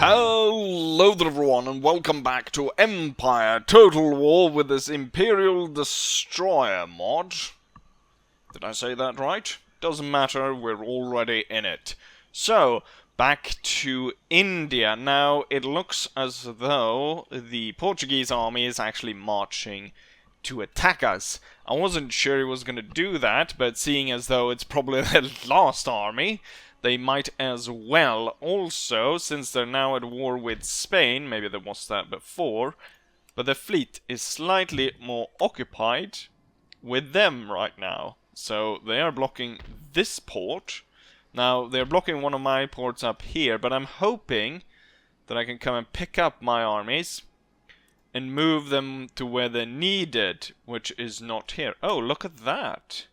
Hello there everyone and welcome back to Empire Total War with this Imperial Destroyer mod. Did I say that right? Doesn't matter, we're already in it. So, back to India. Now, it looks as though the Portuguese army is actually marching to attack us. I wasn't sure he was going to do that, but seeing as though it's probably the last army, they might as well. Also, since they're now at war with Spain, maybe there was that before, but the fleet is slightly more occupied with them right now. So they are blocking this port. Now, they're blocking one of my ports up here, but I'm hoping that I can come and pick up my armies and move them to where they're needed, which is not here. Oh, look at that.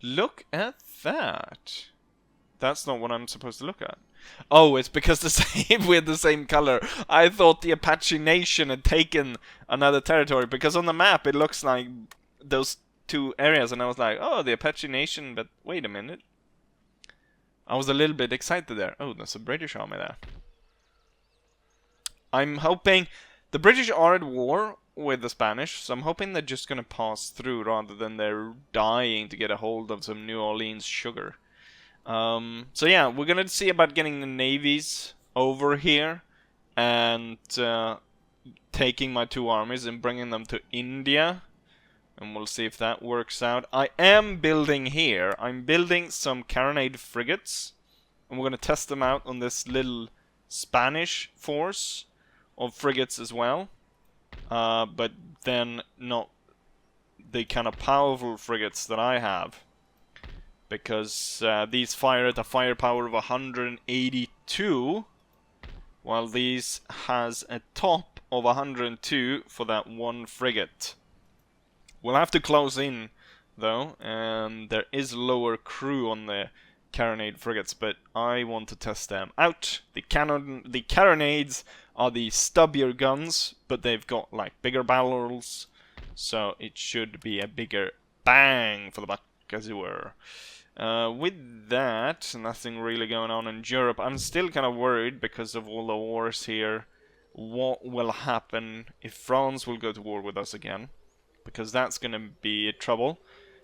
Look at that. That's not what I'm supposed to look at. Oh, it's because the same we're the same color. I thought the Apache Nation had taken another territory, because on the map it looks like those two areas, and I was like, oh, the Apache Nation, but wait a minute. I was a little bit excited there. Oh, there's a British army there. I'm hoping... The British are at war with the Spanish, so I'm hoping they're just gonna pass through rather than they're dying to get a hold of some New Orleans sugar. So yeah, we're gonna see about getting the navies over here and taking my two armies and bringing them to India, and we'll see if that works out. I am building here. I'm building some carronade frigates, and we're gonna test them out on this little Spanish force of frigates as well, but then not the kind of powerful frigates that I have. Because these fire at a firepower of 182, while these has a top of 102 for that one frigate. We'll have to close in, though, and there is lower crew on the carronade frigates, but I want to test them out. The carronades are the stubbier guns, but they've got like bigger barrels, so it should be a bigger bang for the buck, as it were. With that, nothing really going on in Europe. I'm still kind of worried because of all the wars here. What will happen if France will go to war with us again? Because that's going to be trouble.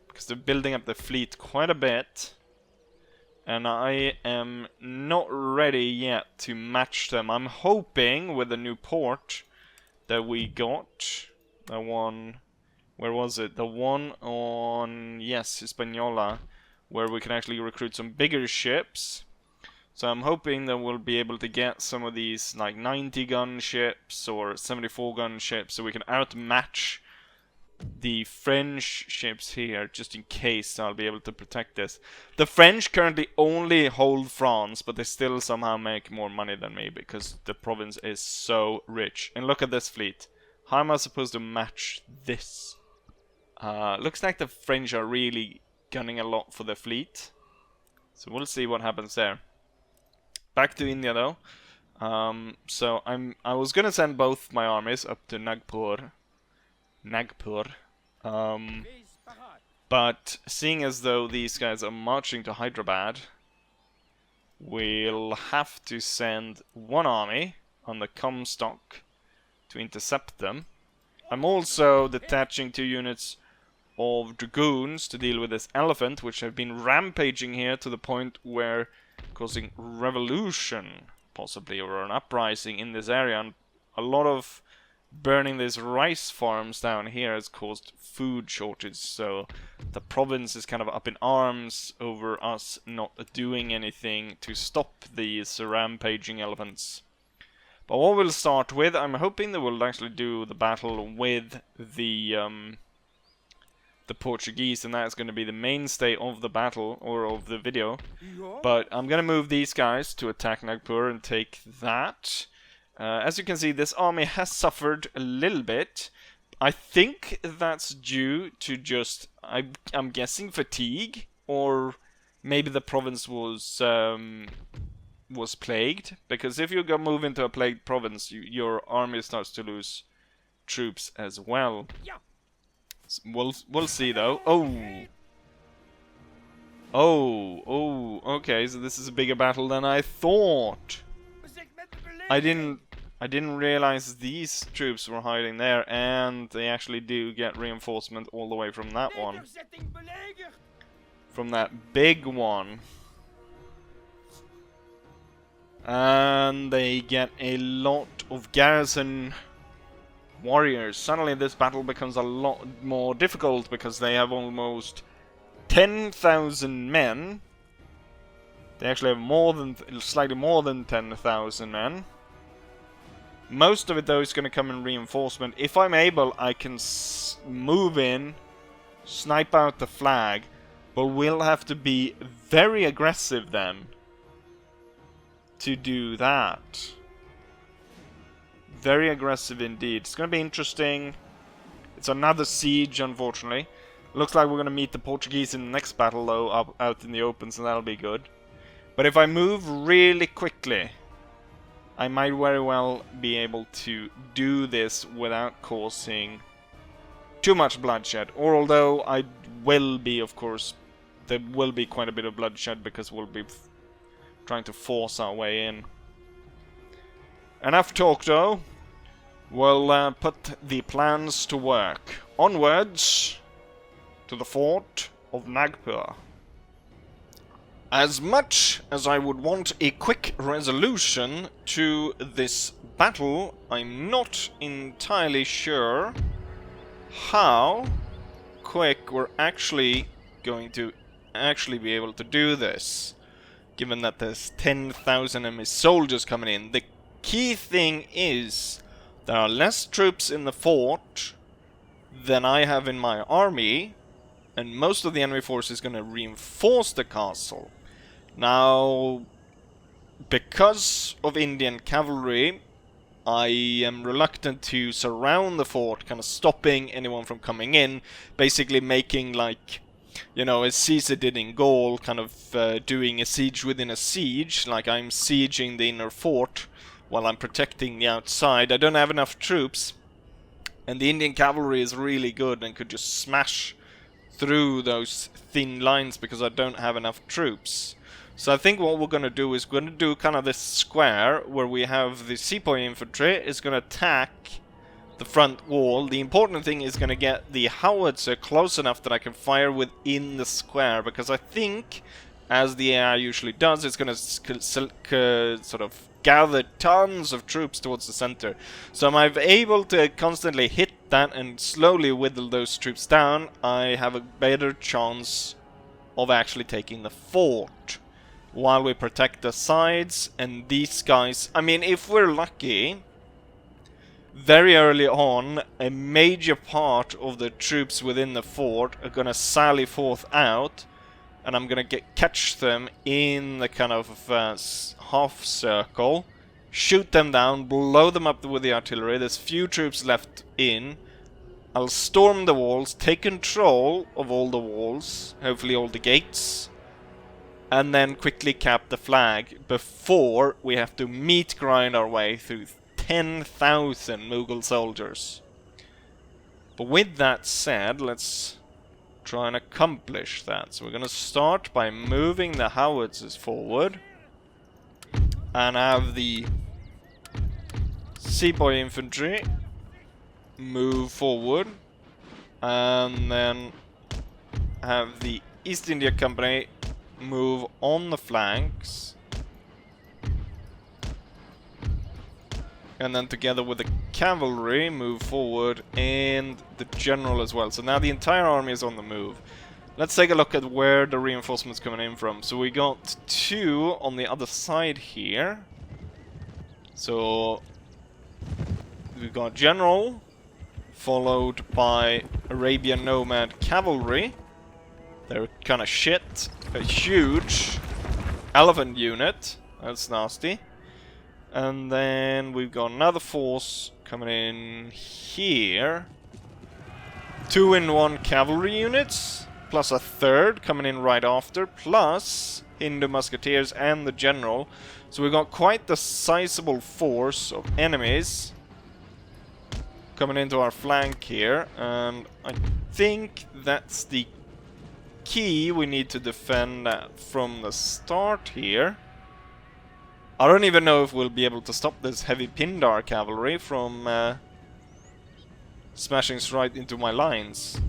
Because they're building up the fleet quite a bit. And I am not ready yet to match them. I'm hoping with the new port that we got, the one... Where was it? The one on... Yes, Hispaniola, where we can actually recruit some bigger ships. So I'm hoping that we'll be able to get some of these like 90 gun ships or 74 gun ships, so we can outmatch the French ships here, just in case I'll be able to protect this. The French currently only hold France, but they still somehow make more money than me because the province is so rich. And look at this fleet. How am I supposed to match this? Looks like the French are really gunning a lot for the fleet. So we'll see what happens there. Back to India though. So I was gonna send both my armies up to Nagpur. But seeing as though these guys are marching to Hyderabad, we'll have to send one army on the Comstock to intercept them. I'm also detaching 2 units of dragoons to deal with this elephant, which have been rampaging here to the point where causing revolution, possibly, or an uprising in this area. And a lot of burning these rice farms down here has caused food shortage, so the province is kind of up in arms over us not doing anything to stop these rampaging elephants. But what we'll start with, I'm hoping that we'll actually do the battle with the Portuguese, and that's going to be the mainstay of the battle, or of the video. But I'm going to move these guys to attack Nagpur and take that. As you can see, this army has suffered a little bit. I think that's due to just, I'm guessing, fatigue, or maybe the province was plagued. Because if you move into a plagued province, your army starts to lose troops as well. We'll see though. Oh, okay, so this is a bigger battle than I thought. I didn't realize these troops were hiding there, and they actually do get reinforcement all the way from that one. From that big one. And they get a lot of garrison warriors. Suddenly this battle becomes a lot more difficult because they have almost 10,000 men. They actually have slightly more than 10,000 men. Most of it though is going to come in reinforcement. If I'm able, I can move in, snipe out the flag, but we'll have to be very aggressive then to do that. Very aggressive indeed. It's going to be interesting. It's another siege, unfortunately. Looks like we're going to meet the Portuguese in the next battle though, out in the open, so that'll be good. But if I move really quickly, I might very well be able to do this without causing too much bloodshed. Or although I will be, of course, there will be quite a bit of bloodshed because we'll be trying to force our way in. Enough talk though. We'll put the plans to work. Onwards to the fort of Nagpur. As much as I would want a quick resolution to this battle, I'm not entirely sure how quick we're actually going to be able to do this, given that there's 10,000 enemy soldiers coming in. The key thing is there are less troops in the fort than I have in my army, and most of the enemy force is going to reinforce the castle. Now, because of Indian cavalry, I am reluctant to surround the fort, kind of stopping anyone from coming in, basically making like, you know, as Caesar did in Gaul, kind of doing a siege within a siege, like I'm sieging the inner fort while I'm protecting the outside. I don't have enough troops, and the Indian cavalry is really good and could just smash through those thin lines because I don't have enough troops. So I think what we're going to do is we're going to do kind of this square where we have the sepoy infantry is going to attack the front wall. The important thing is going to get the howitzer close enough that I can fire within the square, because I think, as the AI usually does, it's going to sort of gather tons of troops towards the center. So am I able to constantly hit that and slowly whittle those troops down, I have a better chance of actually taking the fort while we protect the sides. And these guys, I mean, if we're lucky, very early on, a major part of the troops within the fort are gonna sally forth out, and I'm gonna catch them in the kind of half circle, shoot them down, blow them up with the artillery. There's few troops left in. I'll storm the walls, take control of all the walls, hopefully all the gates, and then quickly cap the flag before we have to meat grind our way through 10,000 Mughal soldiers. But with that said, let's try and accomplish that. So we're going to start by moving the howitzers forward and have the sepoy infantry move forward, and then have the East India Company move on the flanks, and then together with the cavalry move forward, and the general as well. So now the entire army is on the move. Let's take a look at where the reinforcements coming in from. So we got 2 on the other side here. So we got general followed by Arabian Nomad cavalry. They're kind of shit. A huge elephant unit. That's nasty. And then we've got another force coming in here. 2-in-1 cavalry units. Plus a third coming in right after. Plus Hindu musketeers and the general. So we've got quite the sizable force of enemies coming into our flank here. And I think that's the key we need to defend from the start here. I don't even know if we'll be able to stop this heavy Pindar cavalry from smashing right into my lines.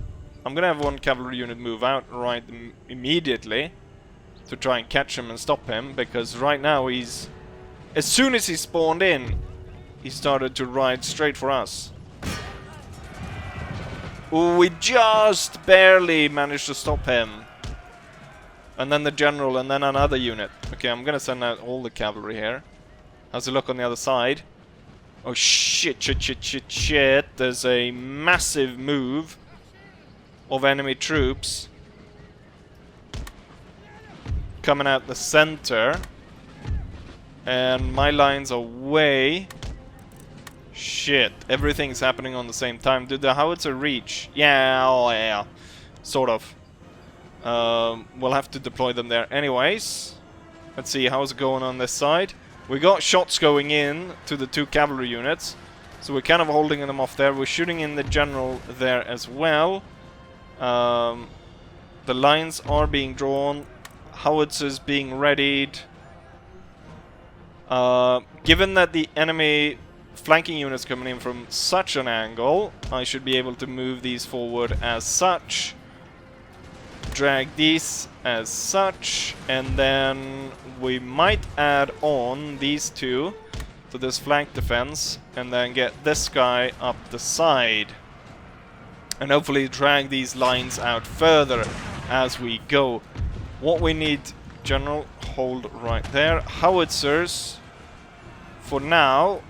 I'm gonna have one cavalry unit move out right immediately to try and catch him and stop him, because right now he's... As soon as he spawned in, he started to ride straight for us. Ooh, we just barely managed to stop him. And then the general, and then another unit. Okay, I'm gonna send out all the cavalry here. How's it look on the other side? Oh shit, shit. There's a massive move of enemy troops coming out the center. And my lines are way... Shit, everything's happening on the same time. Did the howitzer reach? Yeah, oh yeah. Sort of. We'll have to deploy them there anyways. Let's see, how's it going on this side? We got shots going in to the 2 cavalry units, so we're kind of holding them off there. We're shooting in the general there as well. The lines are being drawn. Howitzers being readied. Given that the enemy flanking units coming in from such an angle, I should be able to move these forward as such. Drag these as such, and then we might add on these 2 to this flank defense, and then get this guy up the side. And hopefully drag these lines out further as we go. What we need, general, hold right there. Howitzers, for now,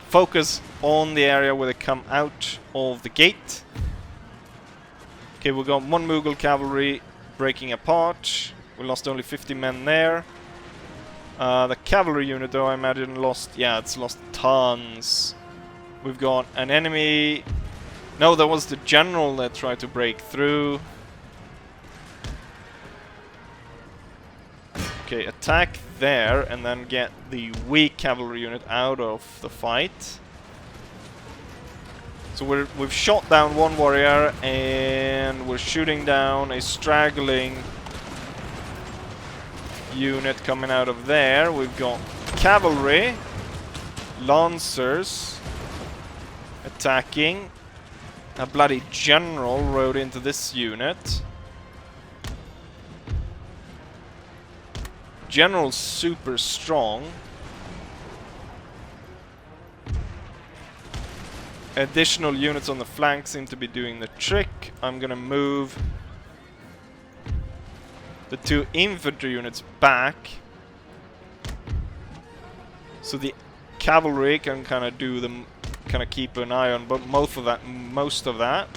focus on the area where they come out of the gate. Okay, we got 1 Mughal cavalry breaking apart. We lost only 50 men there. The cavalry unit, though, I imagine lost... Yeah, it's lost tons. We've got an enemy... No, that was the general that tried to break through. Okay, attack there and then get the weak cavalry unit out of the fight. So we've shot down 1 warrior, and we're shooting down a straggling unit coming out of there. We've got cavalry, lancers attacking. A bloody general rode into this unit. General's super strong. Additional units on the flank seem to be doing the trick. I'm gonna move the 2 infantry units back, so the cavalry can kind of do them, kind of keep an eye on, but most of that.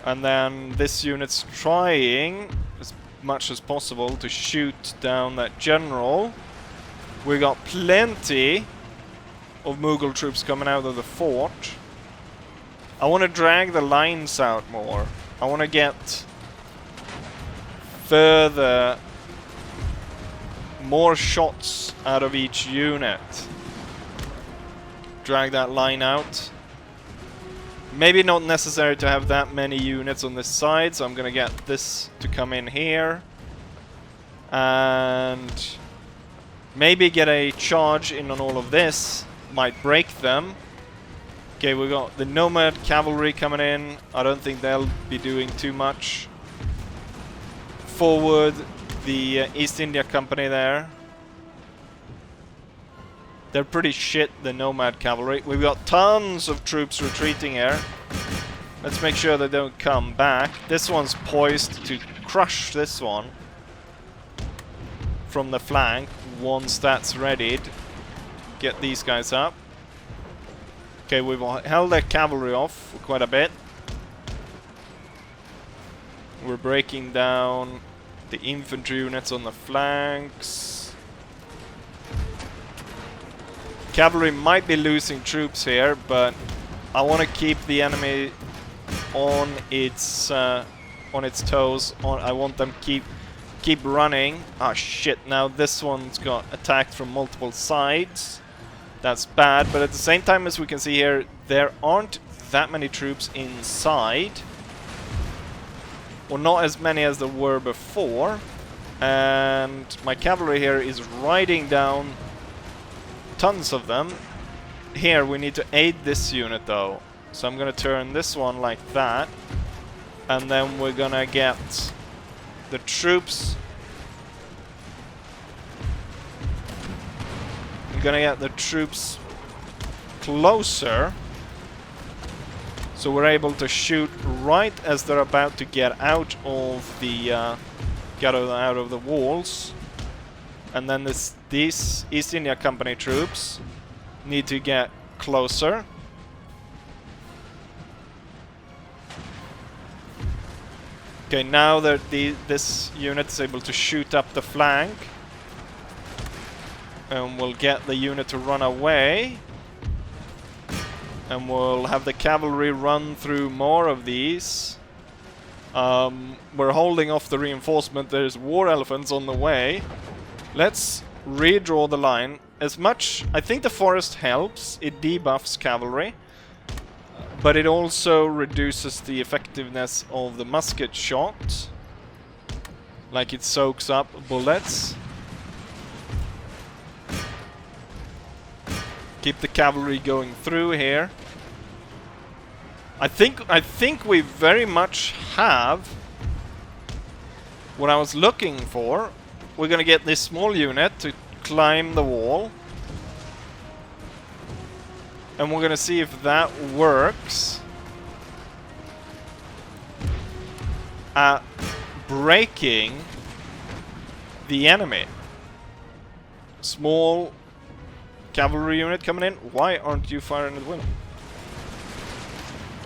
And then this unit's trying as much as possible to shoot down that general. We got plenty of Mughal troops coming out of the fort. I want to drag the lines out more. I want to get further, more shots out of each unit. Drag that line out. Maybe not necessary to have that many units on this side, so I'm gonna get this to come in here. And maybe get a charge in on all of this. Might break them. Okay, we got the Nomad cavalry coming in. I don't think they'll be doing too much. Forward, the East India Company there. They're pretty shit, the Nomad cavalry. We've got tons of troops retreating here. Let's make sure they don't come back. This one's poised to crush this one from the flank once that's readied. Get these guys up. Okay, we've held their cavalry off for quite a bit. We're breaking down the infantry units on the flanks. Cavalry might be losing troops here, but I want to keep the enemy on its toes. I want them keep running. Ah shit! Now this one's got attacked from multiple sides. That's bad, but at the same time, as we can see here, there aren't that many troops inside. Or not as many as there were before. And my cavalry here is riding down tons of them. Here we need to aid this unit though. So I'm gonna turn this one like that. And then we're gonna get the troops. We're gonna get the troops closer. So we're able to shoot right as they're about to get out of the out of the walls. And then these East India Company troops need to get closer. Okay, now that this unit is able to shoot up the flank. And we'll get the unit to run away. And we'll have the cavalry run through more of these. We're holding off the reinforcement. There's war elephants on the way. Let's redraw the line. As much... I think the forest helps. It debuffs cavalry. But it also reduces the effectiveness of the musket shot. Like it soaks up bullets. Keep the cavalry going through here. I think we very much have what I was looking for. We're gonna get this small unit to climb the wall. And we're gonna see if that works at breaking the enemy. Small cavalry unit coming in. Why aren't you firing at will?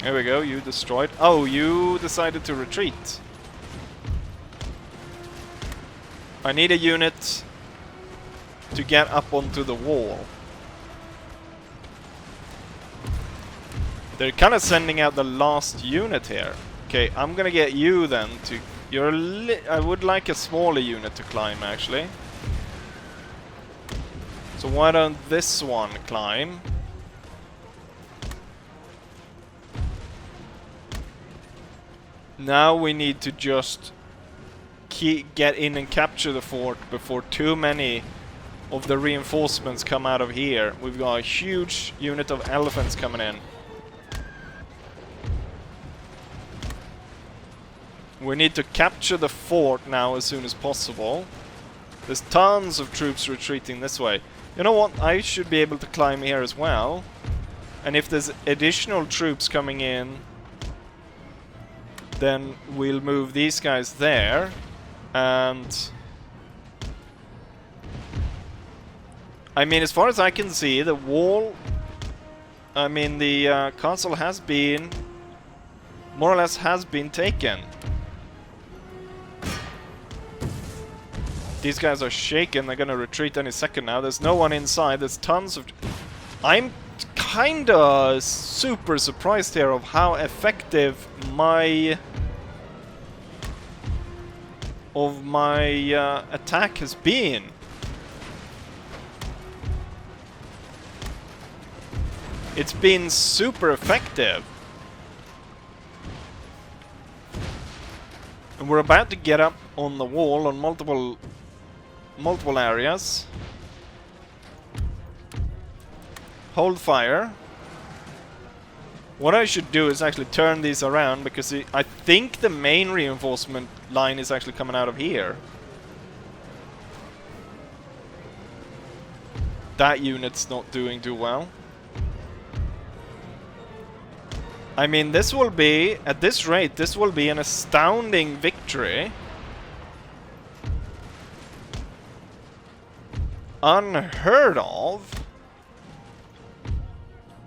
There we go, you destroyed. Oh, you decided to retreat. I need a unit to get up onto the wall. They're kind of sending out the last unit here. Okay, I'm gonna get you then to... I would like a smaller unit to climb, actually. So why don't this one climb? Now we need to just get in and capture the fort before too many of the reinforcements come out of here. We've got a huge unit of elephants coming in. We need to capture the fort now as soon as possible. There's tons of troops retreating this way. You know what? I should be able to climb here as well. And if there's additional troops coming in, then we'll move these guys there. And... I mean, as far as I can see, the wall... I mean, the castle has been... more or less has been taken. These guys are shaken. They're gonna retreat any second now. There's no one inside. There's tons of... I'm kinda super surprised here of how effective my... attack has been. It's been super effective. And we're about to get up on the wall on multiple areas. Hold fire. What I should do is actually turn these around, because I think the main reinforcement line is actually coming out of here. That unit's not doing too well. I mean, this will be, at this rate, this will be an astounding victory. Unheard of.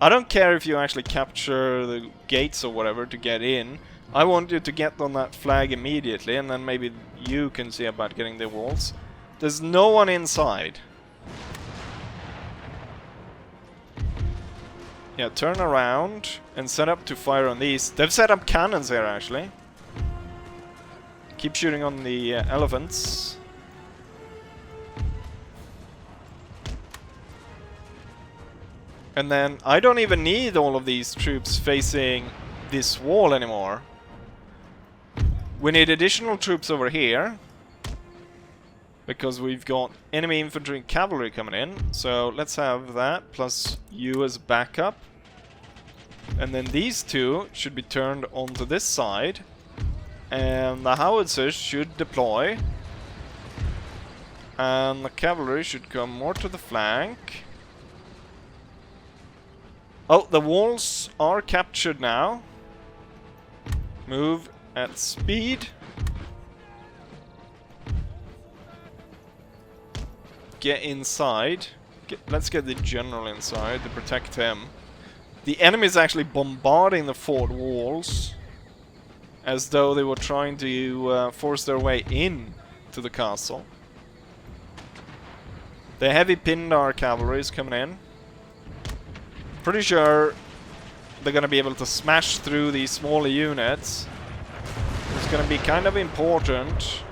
I don't care if you actually capture the gates or whatever to get in. I want you to get on that flag immediately, and then maybe you can see about getting the walls. There's no one inside. Yeah, turn around and set up to fire on these. They've set up cannons here, actually. Keep shooting on the elephants. And then I don't even need all of these troops facing this wall anymore. We need additional troops over here. because we've got enemy infantry and cavalry coming in. So let's have that, plus you as backup. And then these two should be turned onto this side. And the howitzers should deploy. And the cavalry should come more to the flank. Oh, the walls are captured now. Move at speed. Get inside. Let's get the general inside to protect him. The enemy is actually bombarding the fort walls as though they were trying to force their way in to the castle. The heavy Pindar cavalry is coming in. Pretty sure they're gonna be able to smash through these smaller units. It's gonna be kind of important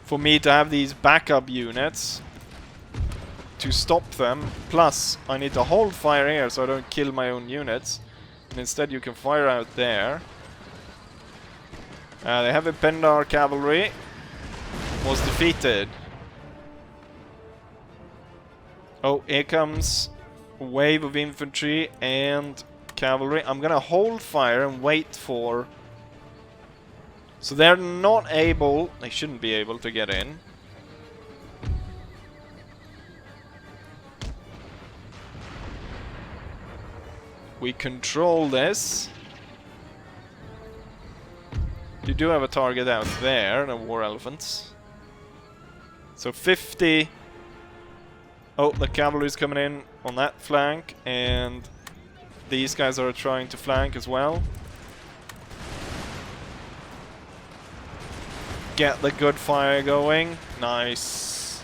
for me to have these backup units to stop them. Plus, I need to hold fire here so I don't kill my own units. And instead you can fire out there. The heavy Pindar cavalry was defeated. Oh, here comes a wave of infantry and cavalry. I'm gonna hold fire and wait for... So they're not able... They shouldn't be able to get in. We control this. You do have a target out there, the war elephants. So 50... Oh, the cavalry is coming in on that flank, and these guys are trying to flank as well. Get the good fire going. Nice.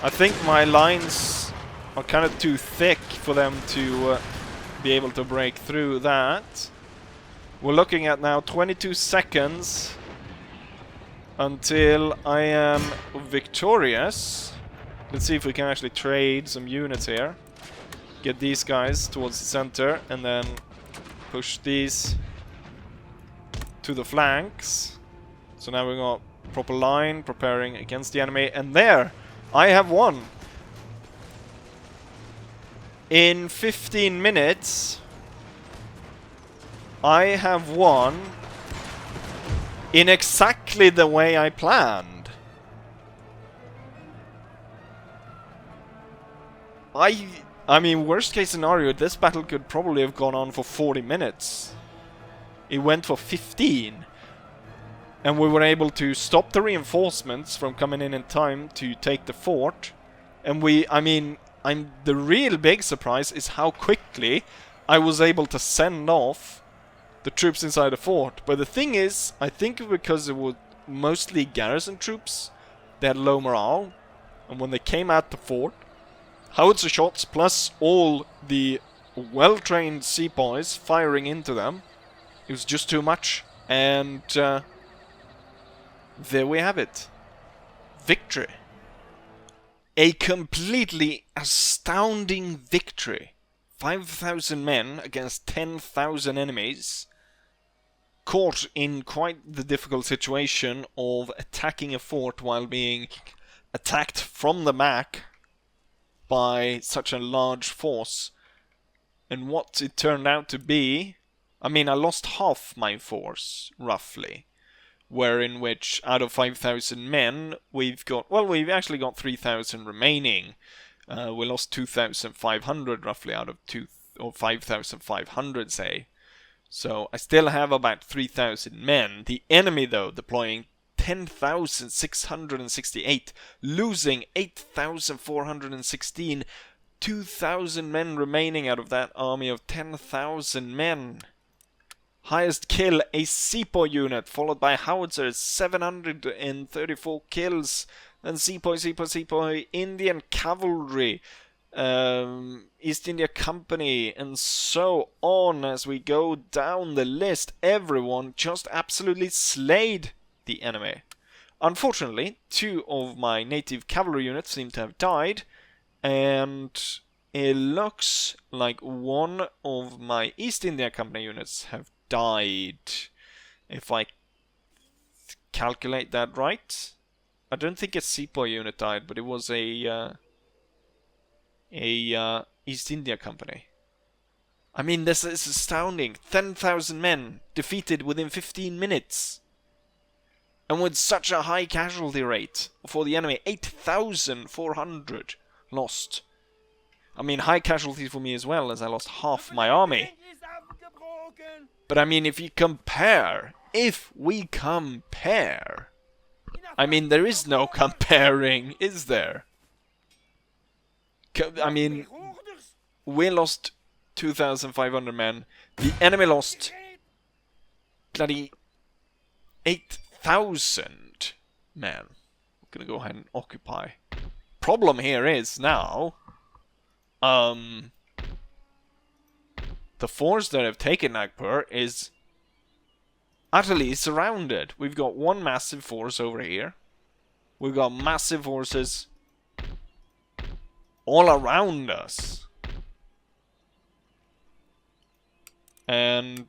I think my lines are kind of too thick for them to be able to break through that. We're looking at now 22 seconds until I am victorious. Let's see if we can actually trade some units here. Get these guys towards the center and then push these to the flanks. So now we've got proper line preparing against the enemy, and there! I have won! In 15 minutes I have won in exactly the way I planned. I mean, worst case scenario, this battle could probably have gone on for 40 minutes. It went for 15. And we were able to stop the reinforcements from coming in time to take the fort. And the real big surprise is how quickly I was able to send off the troops inside the fort. But the thing is, I think because it was mostly garrison troops, they had low morale. And when they came at the fort, howitzer shots plus all the well-trained sepoys firing into them, it was just too much. And there we have it. Victory. A completely astounding victory. 5,000 men against 10,000 enemies. Caught in quite the difficult situation of attacking a fort while being attacked from the back by such a large force. And what it turned out to be, I mean, I lost half my force, roughly. Wherein which, out of 5,000 men, we've actually got 3,000 remaining. We lost 2,500 roughly out of 5,500, say. So I still have about 3,000 men. The enemy, though, deploying 10,668, losing 8,416, 2,000 men remaining out of that army of 10,000 men. Highest kill, a sepoy unit, followed by howitzers, 734 kills. Then sepoy, Indian cavalry, East India Company, and so on as we go down the list. Everyone just absolutely slayed the enemy. Unfortunately, 2 of my native cavalry units seem to have died, and it looks like one of my East India Company units have died. If I calculate that right. I don't think a Sepoy unit died, but it was a East India Company. I mean, this is astounding. 10,000 men defeated within 15 minutes. And with such a high casualty rate for the enemy, 8,400 lost. I mean, high casualties for me as well, as I lost half my army. But I mean, if we compare, I mean, there is no comparing, is there? I mean, we lost 2,500 men. The enemy lost bloody 8,000 men. I'm gonna go ahead and occupy. Problem here is now, the force that have taken Nagpur is utterly surrounded. We've got one massive force over here. We've got massive forces all around us. And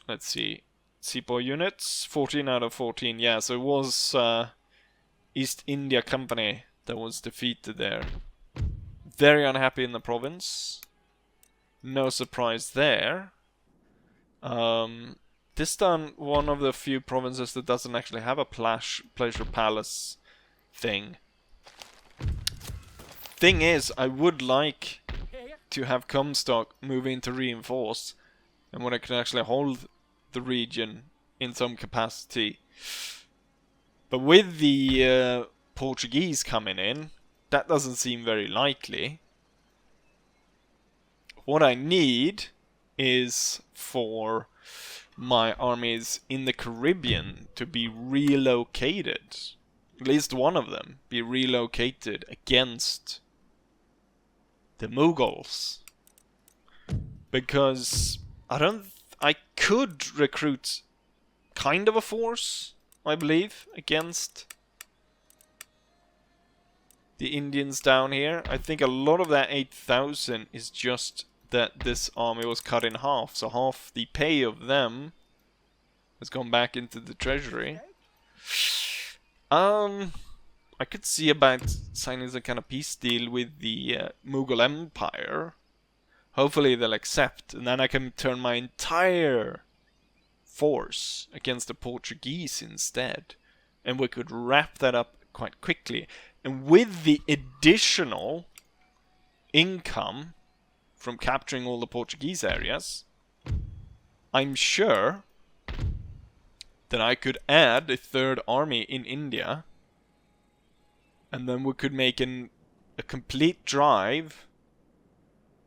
let's see. Sepoy units, 14 out of 14. Yeah, so it was East India Company that was defeated there. Very unhappy in the province. No surprise there. This time, one of the few provinces that doesn't actually have a pleasure palace thing. Thing is, I would like to have Comstock move in to reinforce, and when I can actually hold the region in some capacity. But with the Portuguese coming in, that doesn't seem very likely. What I need is for my armies in the Caribbean to be relocated. At least one of them be relocated against the Mughals. Because I could recruit kind of a force, I believe, against the Indians down here. I think a lot of that 8,000 is just that this army was cut in half, so half the pay of them has gone back into the treasury. I could see about signing some kind of peace deal with the Mughal Empire. Hopefully they'll accept, and then I can turn my entire force against the Portuguese instead. And we could wrap that up quite quickly. And with the additional income from capturing all the Portuguese areas, I'm sure that I could add a third army in India, and then we could make a complete drive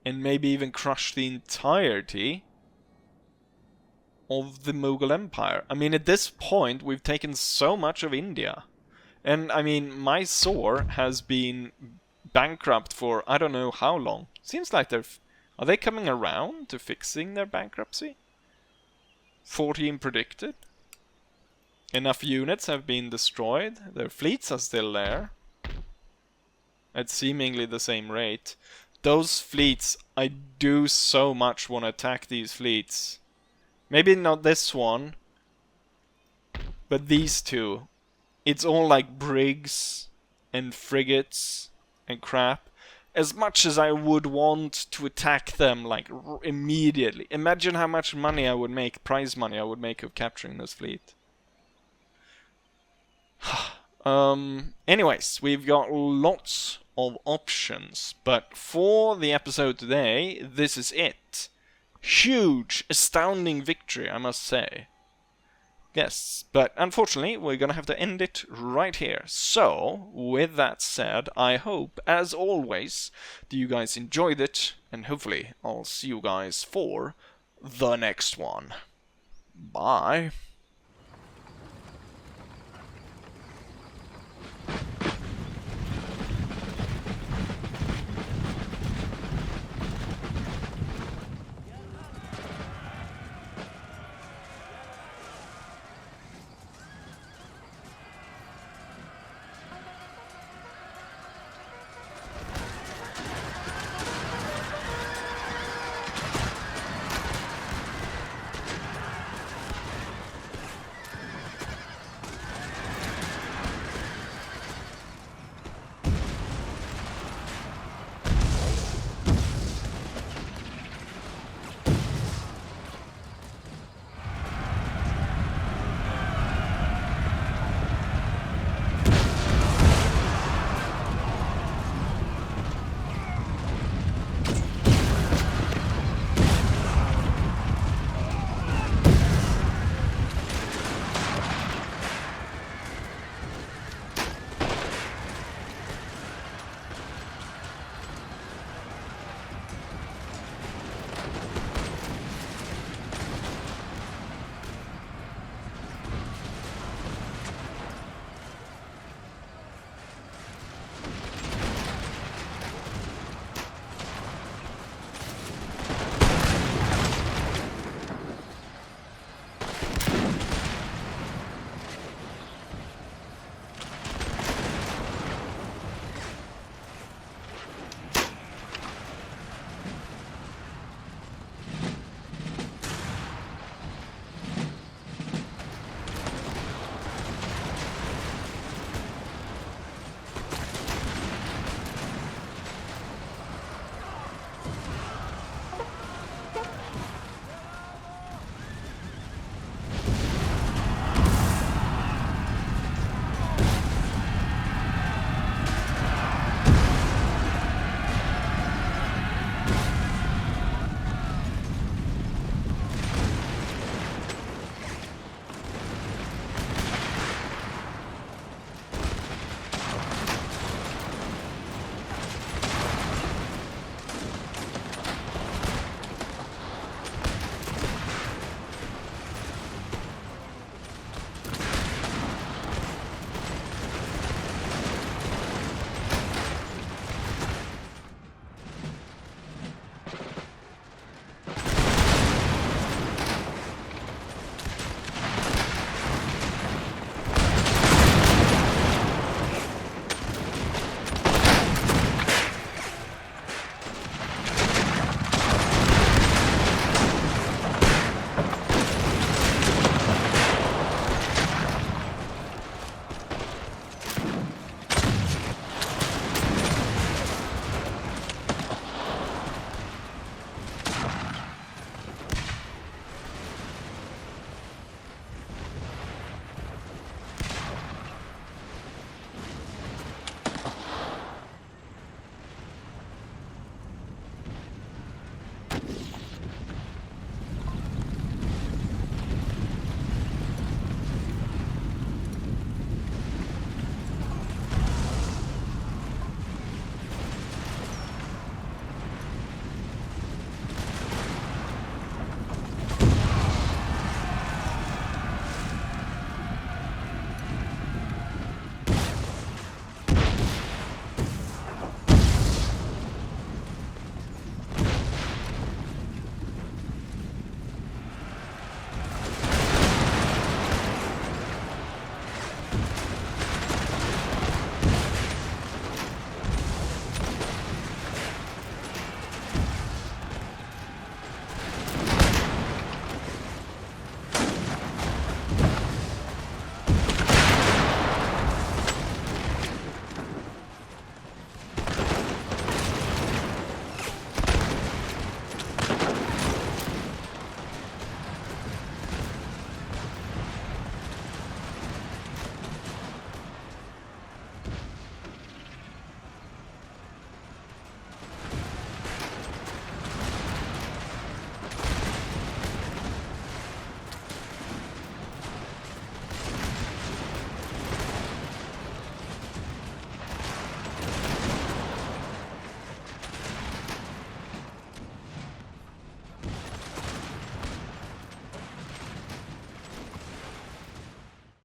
and maybe even crush the entirety of the Mughal Empire. I mean, at this point, we've taken so much of India. And, I mean, Mysore has been bankrupt for I don't know how long. Seems like are they coming around to fixing their bankruptcy? 14 predicted. Enough units have been destroyed. Their fleets are still there. At seemingly the same rate. Those fleets, I do so much want to attack these fleets. Maybe not this one, but these two. It's all like brigs and frigates and crap. As much as I would want to attack them like immediately. Imagine how much money I would make, prize money I would make of capturing this fleet. Anyways, we've got lots of options, but for the episode today, this is it. Huge, astounding victory, I must say. Yes, but unfortunately, we're gonna have to end it right here. So, with that said, I hope, as always, that you guys enjoyed it, and hopefully I'll see you guys for the next one. Bye.